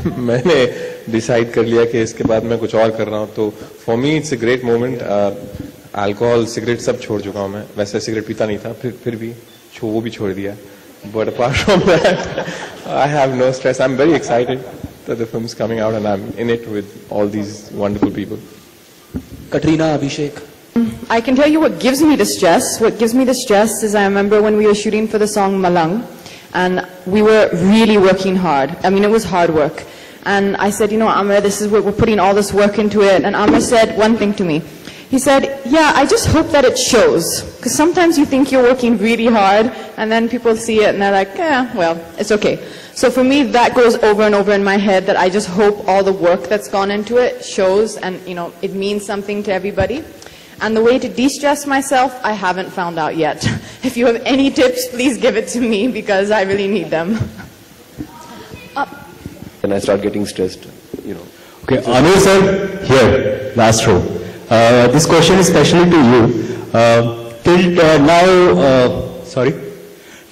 मैंने डिसाइड कर लिया कि इसके बाद मैं कुछ और कर रहा हूँ, तो for me it's a great moment. Alcohol cigarette सब छोड़ चुका हूँ मैं. वैसे सिगरेट पीता नहीं था, फिर भी वो भी छोड़ दिया. But apart from that I have no stress. I am very excited that the film is coming out and I'm in it with all these wonderful people. Katrina, Abhishek. I can tell you what gives me the stress. What gives me the stress is I remember when we were shooting for the song Malang, and we were really working hard. I mean, it was hard work. And I said, you know, Amar, this is what we're putting all this work into it. And Amar said one thing to me. He said, yeah, I just hope that it shows. Because sometimes you think you're working really hard, and then people see it and they're like, yeah, well, it's okay. So for me, that goes over and over in my head, that I just hope all the work that's gone into it shows, and, you know, it means something to everybody. And the way to de-stress myself, I haven't found out yet. If you have any tips, please give it to me, because I really need them. And I start getting stressed, you know. Okay, Anil sir, here, last row. This question is especially to you.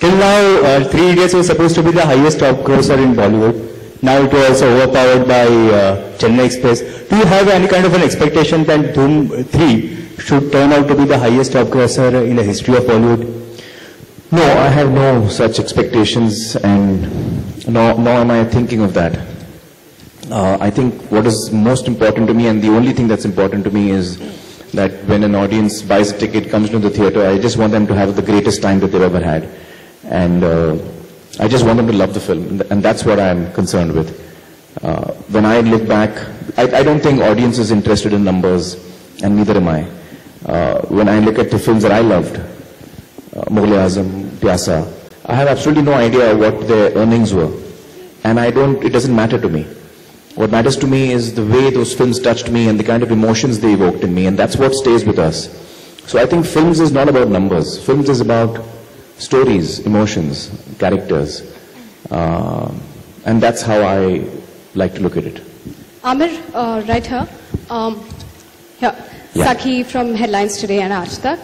Till now, Three Idiots was supposed to be the highest top grosser in Bollywood. Now it was overpowered by Chennai Express. Do you have any kind of an expectation that Dhoom 3 should turn out to be the highest top grosser in the history of Bollywood? No, I have no such expectations, and nor am I thinking of that. I think what is most important to me, and the only thing that's important to me, is that when an audience buys a ticket, comes to the theatre, I just want them to have the greatest time that they've ever had. And I just want them to love the film, and that's what I'm concerned with. When I look back, I don't think audience is interested in numbers, and neither am I. When I look at the films that I loved, Mughal-e-Azam, Pyasa, I have absolutely no idea what their earnings were, and it doesn't matter to me. What matters to me is the way those films touched me and the kind of emotions they evoked in me, and that's what stays with us. So I think films is not about numbers. Films is about stories, emotions, characters, and that's how I like to look at it. Amir, right here. Yeah. Saki from Headlines Today and Aaj Tak.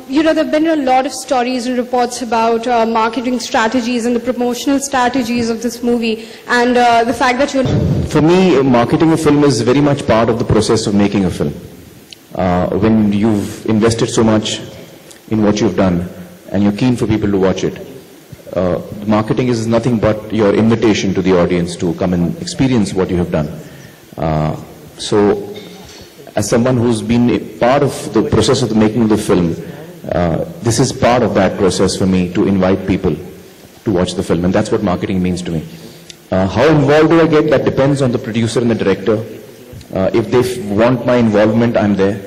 You know, there have been a lot of stories and reports about marketing strategies and the promotional strategies of this movie, and the fact that you're... For me, marketing a film is very much part of the process of making a film. When you've invested so much in what you've done, and you're keen for people to watch it, marketing is nothing but your invitation to the audience to come and experience what you have done. So, as someone who's been a part of the process of the making of the film, this is part of that process for me, to invite people to watch the film, and that's what marketing means to me. How involved do I get? That depends on the producer and the director. If they want my involvement, I'm there.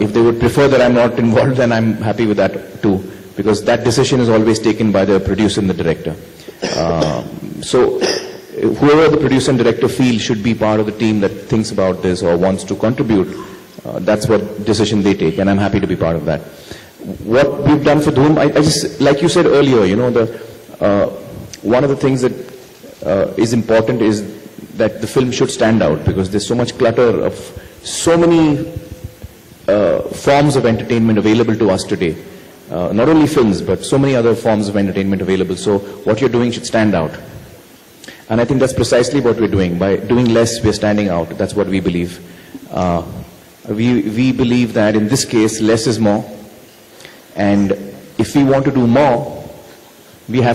If they would prefer that I'm not involved, then I'm happy with that too, because that decision is always taken by the producer and the director. So whoever the producer and director feel should be part of the team that thinks about this or wants to contribute, that's what decision they take, and I'm happy to be part of that. What we've done for Dhoom, I just, like you said earlier, you know, one of the things that is important is that the film should stand out, because there's so much clutter of so many forms of entertainment available to us today. Not only films, but so many other forms of entertainment available. So what you're doing should stand out. And I think that's precisely what we're doing. By doing less, we're standing out. That's what we believe. We believe that in this case, less is more. And if we want to do more, we have to